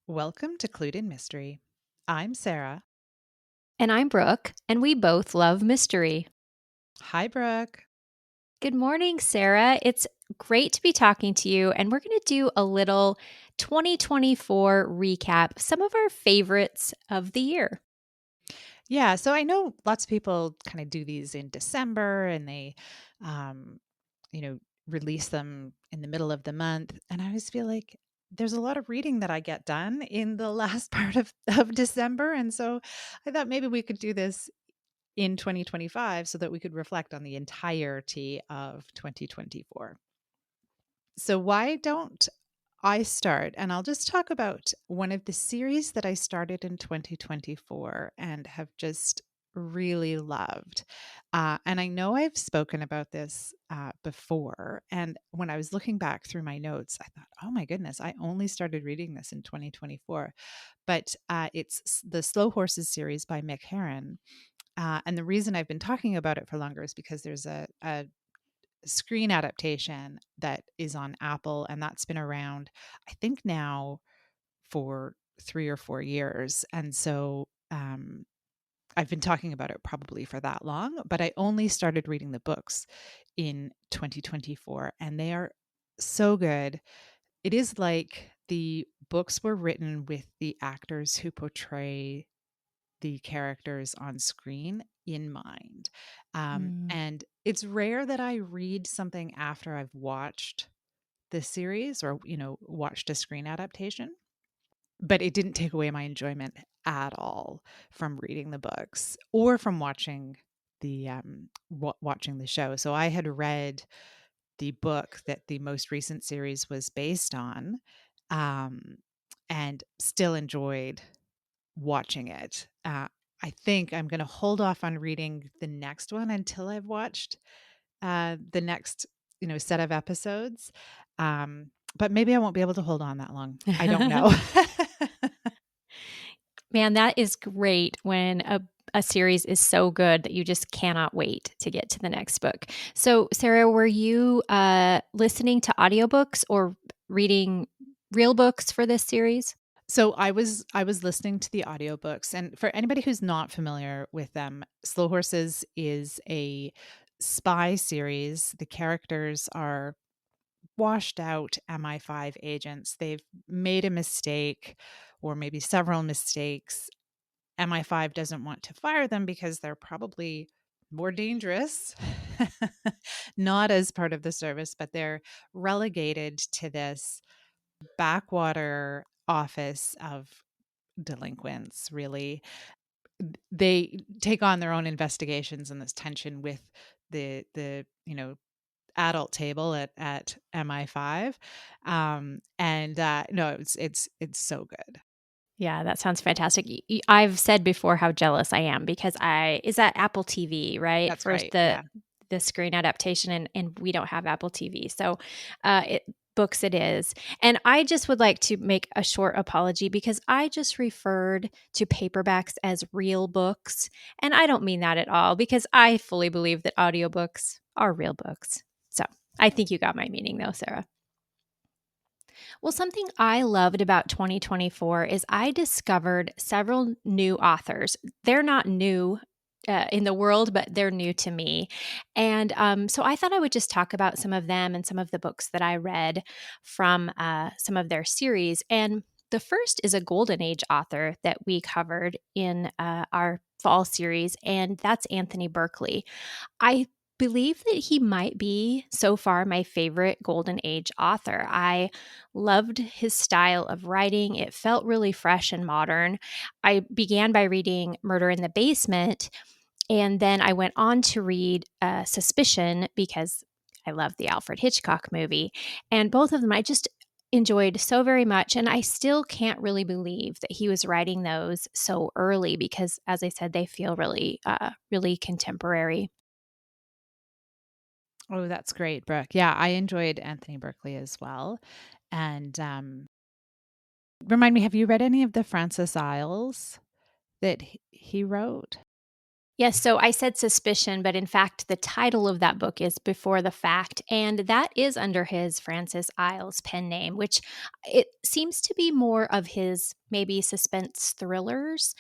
Welcome to Clued in Mystery. I'm Sarah. And I'm Brooke, and we both love mystery. Hi, Brooke. Good morning, Sarah. It's great to be talking to you, and we're going to do a little 2024 recap, some of our favorites of the year. Yeah, so I know lots of people kind of do these in December and they, um, you know, release them in the middle of the month. And I always feel like there's a lot of reading that I get done in the last part of December. And so I thought maybe we could do this in 2025 so that we could reflect on the entirety of 2024. So, why don't I start? And I'll just talk about one of the series that I started in 2024 and have just really loved. And I know I've spoken about this before. And when I was looking back through my notes, I thought, oh my goodness, I only started reading this in 2024. But it's the Slow Horses series by Mick Herron. And the reason I've been talking about it for longer is because there's a screen adaptation that is on Apple, and that's been around, I think, now for 3 or 4 years. And so I've been talking about it probably for that long, but I only started reading the books in 2024, and they are so good. It is like the books were written with the actors who portray the characters on screen in mind. Mm. And it's rare that I read something after I've watched the series or, watched a screen adaptation, but it didn't take away my enjoyment at all from reading the books or from watching the show. So I had read the book that the most recent series was based on, um, and still enjoyed watching it. I think I'm going to hold off on reading the next one until I've watched the next, set of episodes. But maybe I won't be able to hold on that long. I don't know. Man, that is great when a series is so good that you just cannot wait to get to the next book. So, Sarah, were you listening to audiobooks or reading real books for this series? So I was listening to the audiobooks, and for anybody who's not familiar with them, Slow Horses is a spy series. The characters are washed out MI5 agents. They've made a mistake or maybe several mistakes. MI5 doesn't want to fire them because they're probably more dangerous, not as part of the service, but they're relegated to this backwater office of delinquents, really. They take on their own investigations and this tension with the adult table at MI5. And no, it's so good. Yeah, that sounds fantastic. I've said before how jealous I am because I is that Apple TV, right? That's For right. the Yeah. the screen adaptation and we don't have Apple TV. So, it books it is. And I just would like to make a short apology because I just referred to paperbacks as real books, and I don't mean that at all because I fully believe that audiobooks are real books. So, I think you got my meaning though, Sarah. Well, something I loved about 2024 is I discovered several new authors. They're not new in the world, but they're new to me. And so I thought I would just talk about some of them and some of the books that I read from some of their series. And the first is a Golden Age author that we covered in our fall series, and that's Anthony Berkeley. I believe that he might be so far my favorite Golden Age author. I loved his style of writing. It felt really fresh and modern. I began by reading Murder in the Basement, and then I went on to read Suspicion because I love the Alfred Hitchcock movie. And both of them I just enjoyed so very much. And I still can't really believe that he was writing those so early because, as I said, they feel really, really contemporary. Oh, that's great, Brooke. Yeah, I enjoyed Anthony Berkeley as well. And remind me, have you read any of the Francis Iles that he wrote? Yes, so I said suspicion, but in fact, the title of that book is Before the Fact, and that is under his Francis Iles pen name, which it seems to be more of his maybe suspense thrillers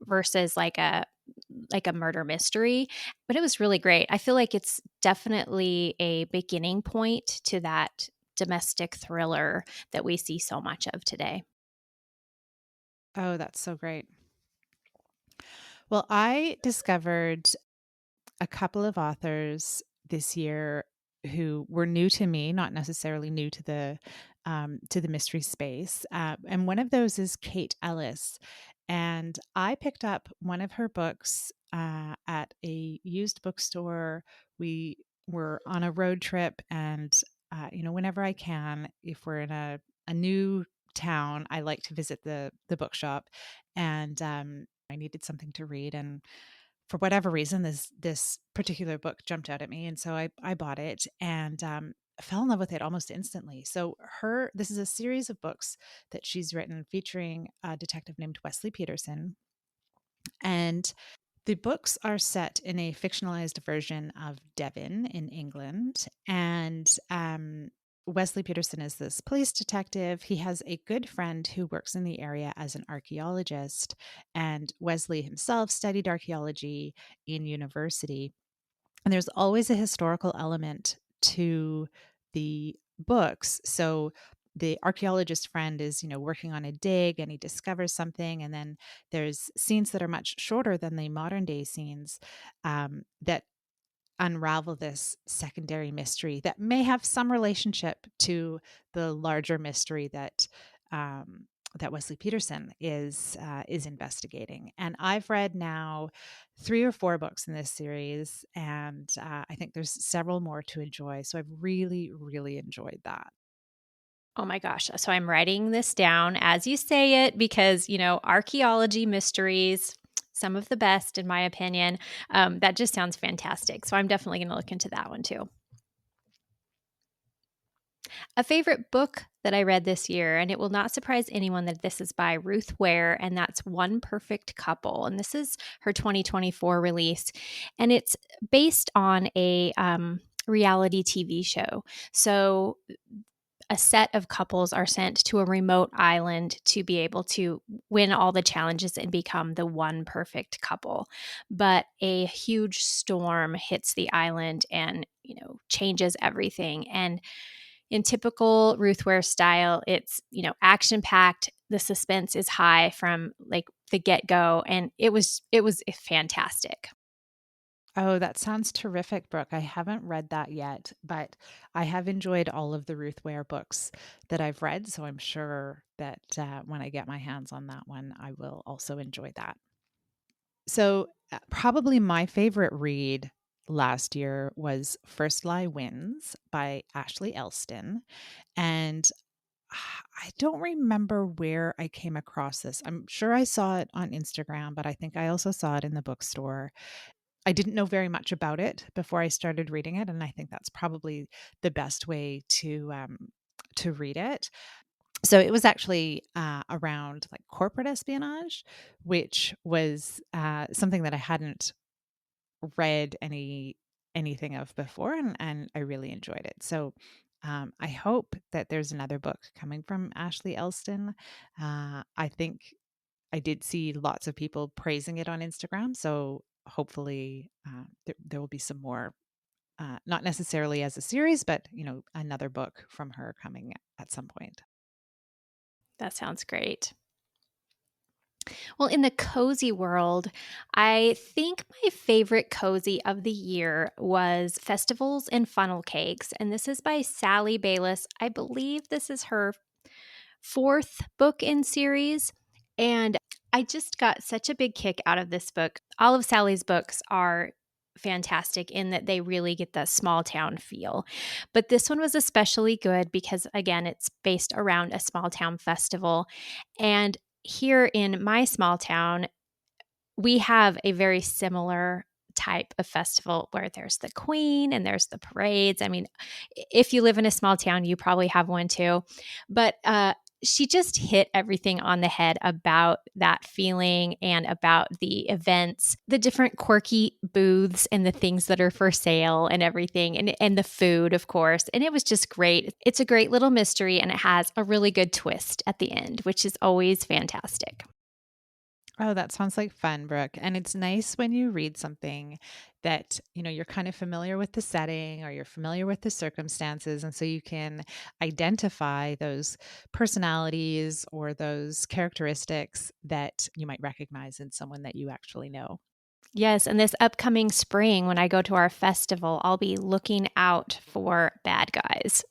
versus like a murder mystery, but it was really great. I feel like it's definitely a beginning point to that domestic thriller that we see so much of today. Oh, that's so great. Well, I discovered a couple of authors this year who were new to me, not necessarily new to the mystery space. And one of those is Kate Ellis, and I picked up one of her books at a used bookstore. We were on a road trip, and whenever I can, if we're in a new town, I like to visit the bookshop, and I needed something to read, and for whatever reason, this particular book jumped out at me, and so I bought it and fell in love with it almost instantly. So her this is a series of books that she's written featuring a detective named Wesley Peterson, and the books are set in a fictionalized version of Devon in England. And Wesley Peterson is this police detective. He has a good friend who works in the area as an archaeologist. And Wesley himself studied archaeology in university. And there's always a historical element to the books. So the archaeologist friend is, working on a dig and he discovers something. And then there's scenes that are much shorter than the modern day scenes that unravel this secondary mystery that may have some relationship to the larger mystery that Wesley Peterson is investigating. And I've read now 3 or 4 books in this series, and I think there's several more to enjoy. So I've really, really enjoyed that. Oh my gosh. So I'm writing this down as you say it because, archaeology mysteries, some of the best, in my opinion. That just sounds fantastic. So I'm definitely going to look into that one too. A favorite book that I read this year, and it will not surprise anyone that this is by Ruth Ware, and that's One Perfect Couple. And this is her 2024 release, and it's based on a reality TV show. So a set of couples are sent to a remote island to be able to win all the challenges and become the one perfect couple. But a huge storm hits the island and, changes everything. And in typical Ruth Ware style, it's, action packed. The suspense is high from like the get go. And it was fantastic. Oh, that sounds terrific, Brooke. I haven't read that yet, but I have enjoyed all of the Ruth Ware books that I've read. So I'm sure that when I get my hands on that one, I will also enjoy that. So, probably my favorite read last year was First Lie Wins by Ashley Elston. And I don't remember where I came across this. I'm sure I saw it on Instagram, but I think I also saw it in the bookstore. I didn't know very much about it before I started reading it, and I think that's probably the best way to read it. So it was actually around like corporate espionage, which was something that I hadn't read anything of before, and I really enjoyed it. So I hope that there's another book coming from Ashley Elston. I think I did see lots of people praising it on Instagram, so hopefully there will be some more. Not necessarily as a series, but another book from her coming at some point. That sounds great. Well, in the cozy world, I think my favorite cozy of the year was Festivals and Funnel Cakes. And this is by Sally Bayless. I believe this is her fourth book in series. And I just got such a big kick out of this book. All of Sally's books are fantastic in that they really get the small town feel. But this one was especially good because, again, it's based around a small town festival. And here in my small town, we have a very similar type of festival where there's the queen and there's the parades. I mean, if you live in a small town, you probably have one too. But she just hit everything on the head about that feeling and about the events, the different quirky booths and the things that are for sale and everything, and the food, of course. And it was just great. It's a great little mystery, and it has a really good twist at the end, which is always fantastic. Oh, that sounds like fun, Brooke. And it's nice when you read something that, you're kind of familiar with the setting or you're familiar with the circumstances. And so you can identify those personalities or those characteristics that you might recognize in someone that you actually know. Yes, and this upcoming spring, when I go to our festival, I'll be looking out for bad guys.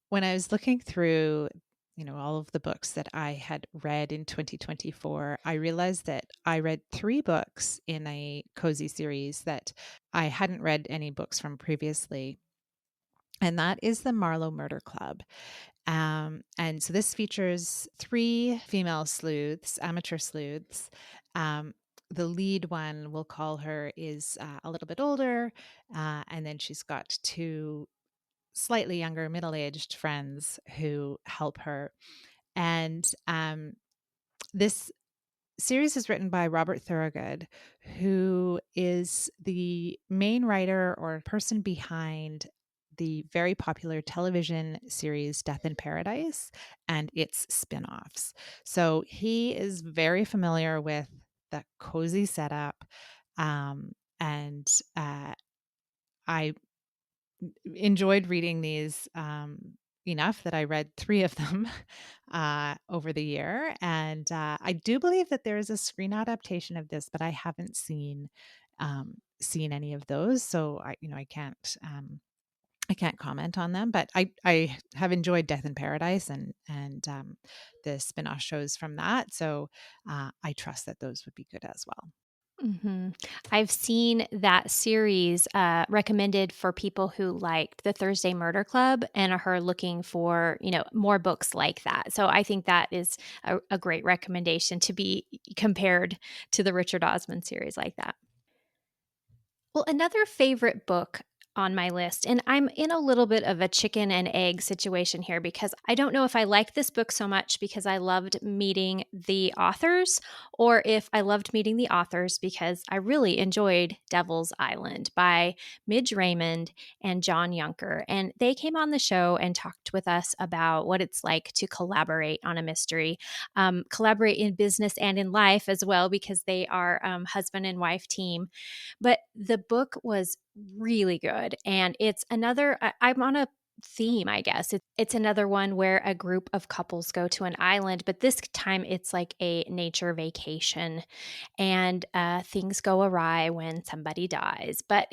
When I was looking through, all of the books that I had read in 2024, I realized that I read 3 books in a cozy series that I hadn't read any books from previously, and that is the Marlow Murder Club. And so this features 3 female sleuths, amateur sleuths. The lead one, we'll call her, is a little bit older, and then she's got 2 slightly younger, middle-aged friends who help her. And this series is written by Robert Thorogood, who is the main writer or person behind the very popular television series Death in Paradise and its spin-offs. So he is very familiar with the cozy setup. And I enjoyed reading these enough that I read 3 of them over the year. And I do believe that there is a screen adaptation of this, but I haven't seen any of those. So I can't comment on them. But I have enjoyed Death in Paradise and the spin-off shows from that. So I trust that those would be good as well. Mhm. I've seen that series, recommended for people who liked the Thursday Murder Club and are looking for, more books like that. So I think that is a great recommendation to be compared to the Richard Osman series like that. Well, another favorite book on my list, and I'm in a little bit of a chicken and egg situation here because I don't know if I like this book so much because I loved meeting the authors, or if I loved meeting the authors because I really enjoyed Devil's Island by Midge Raymond and John Yunker. And they came on the show and talked with us about what it's like to collaborate on a mystery, collaborate in business and in life as well, because they are husband and wife team. But the book was really good. And it's another, I'm on a theme, I guess. It's another one where a group of couples go to an island, but this time it's like a nature vacation and things go awry when somebody dies. But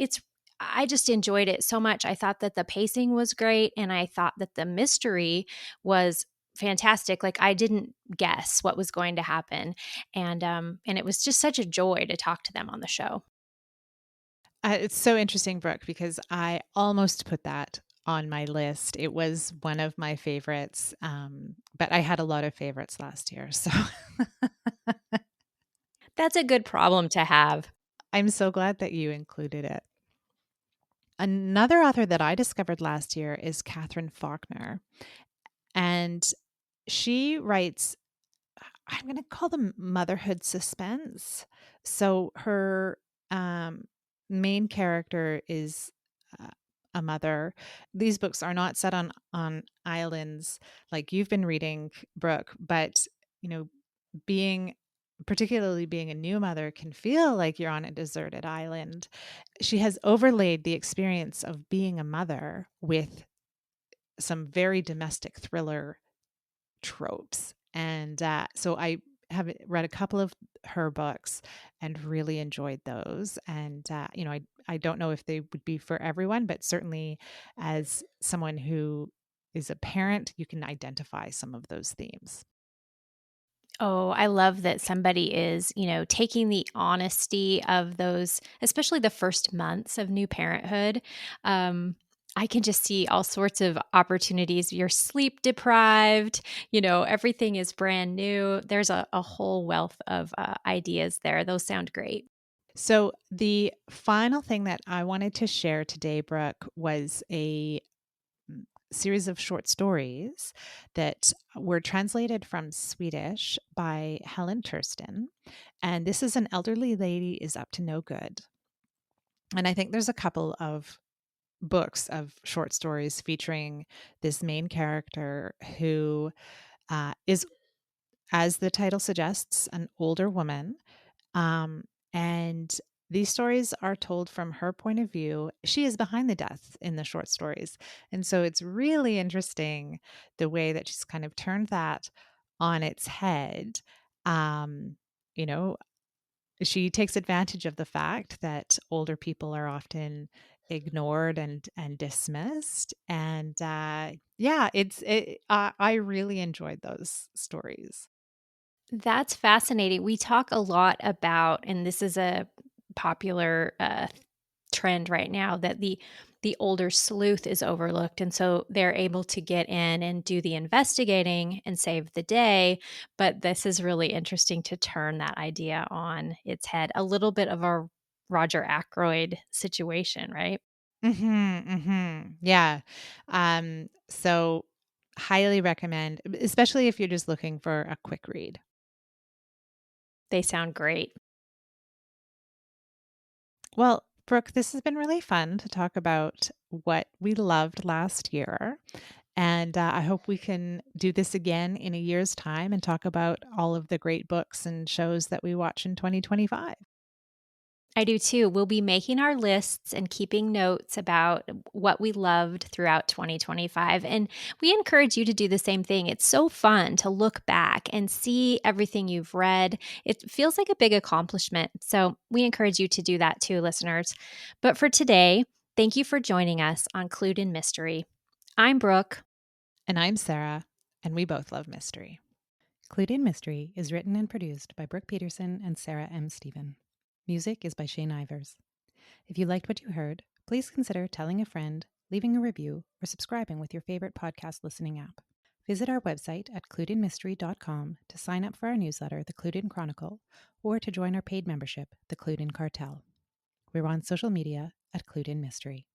I just enjoyed it so much. I thought that the pacing was great and I thought that the mystery was fantastic. Like I didn't guess what was going to happen. And it was just such a joy to talk to them on the show. It's so interesting, Brooke, because I almost put that on my list. It was one of my favorites, but I had a lot of favorites last year. So That's a good problem to have. I'm so glad that you included it. Another author that I discovered last year is Katherine Faulkner. And she writes, I'm going to call them motherhood suspense. So her main character is uh, a mother. These books are not set on islands like you've been reading, Brooke, but you know, being particularly being a new mother can feel like you're on a deserted island. She has overlaid the experience of being a mother with some very domestic thriller tropes. And so I have read a couple of her books and really enjoyed those. And, I don't know if they would be for everyone, but certainly as someone who is a parent, you can identify some of those themes. Oh, I love that somebody is, taking the honesty of those, especially the first months of new parenthood. I can just see all sorts of opportunities. You're sleep deprived, everything is brand new. There's a whole wealth of ideas there. Those sound great. So the final thing that I wanted to share today, Brooke, was a series of short stories that were translated from Swedish by Helene Tursten. And this is An Elderly Lady is Up to No Good. And I think there's a couple of books of short stories featuring this main character who is, as the title suggests, an older woman. And these stories are told from her point of view. She is behind the death in the short stories. And so it's really interesting the way that she's kind of turned that on its head. Um, you know, she takes advantage of the fact that older people are often ignored and dismissed. And yeah, I really enjoyed those stories. That's fascinating. We talk a lot about, and this is a popular trend right now, that the older sleuth is overlooked, and so they're able to get in and do the investigating and save the day. But this is really interesting to turn that idea on its head. A little bit of a Roger Ackroyd situation, right? Yeah. So highly recommend, especially if you're just looking for a quick read. They sound great. Well, Brooke, this has been really fun to talk about what we loved last year. And I hope we can do this again in a year's time and talk about all of the great books and shows that we watch in 2025. I do too. We'll be making our lists and keeping notes about what we loved throughout 2025. And we encourage you to do the same thing. It's so fun to look back and see everything you've read. It feels like a big accomplishment. So we encourage you to do that too, listeners. But for today, thank you for joining us on Clued in Mystery. I'm Brooke. And I'm Sarah, and we both love mystery. Clued in Mystery is written and produced by Brooke Peterson and Sarah M. Stephen. Music is by Shane Ivers. If you liked what you heard, please consider telling a friend, leaving a review, or subscribing with your favorite podcast listening app. Visit our website at cluedinmystery.com to sign up for our newsletter, The Clued In Chronicle, or to join our paid membership, The Clued In Cartel. We're on social media at Clued In Mystery.